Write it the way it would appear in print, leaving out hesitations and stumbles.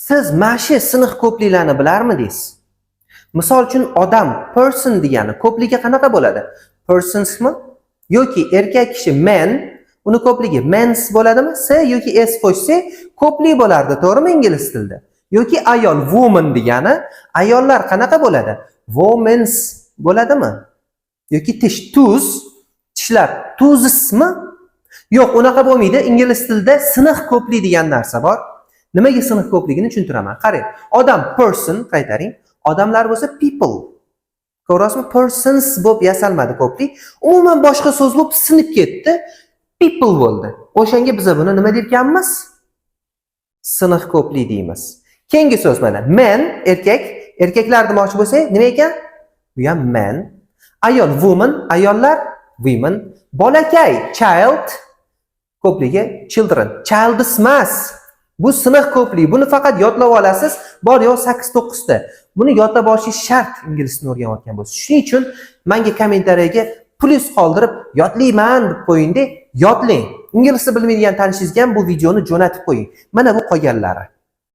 Siz mana shu sinf ko'pliklarni bilarmidingiz? Misol uchun odam, person degani ko'pligi qanaqa bo'ladi? Personsmi? Yoki erkak kishi man, uni ko'pligi mens bo'ladimi? S yoki s qo'shsa ko'plik bo'lardi, to'g'rimi ingliz tilida? Yoki ayol, woman degani ayollar qanaqa bo'ladi? Womens bo'ladimi? Yoki tuz, tishlar tuzismi? Yo'q, unaqa bo'lmaydi. Ingliz tilida sinf ko'plik degan narsa bor. Nimaga sinf ko'pligini tushuntiraman. Qarang, odam person, qaytaring. Odamlar bo'lsa people. Ko'rasizmi? Persons bo'lib yasalmadi ko'plik. Umuman boshqa so'z bo'lib sinib ketdi. People bo'ldi. O'shanga biz buni nima deyotganmiz? Sinf ko'plik deymiz. Keyingi so'z mana. Man, erkak. Erkaklar demoqchi bo'lsak, nima ekan? Bu ham man. Ayol, woman. Ayollar, women. Bolakay, child. Ko'pligi children. Childs emas. Bu sinf ko'plik. Buni faqat yodlab olasiz. Bor yo'q 8-9 ta. Buni yodlab olishingiz shart ingliz tilini o'rganayotgan bo'lsa. Shuning uchun menga kommentariyaga plus qoldirib yodlayman deb qo'ying-da, yodlang. Ingliz tilini bilmaydigan tanishingizga ham bu videoni jo'natib qo'ying. Mana bu qolganlari.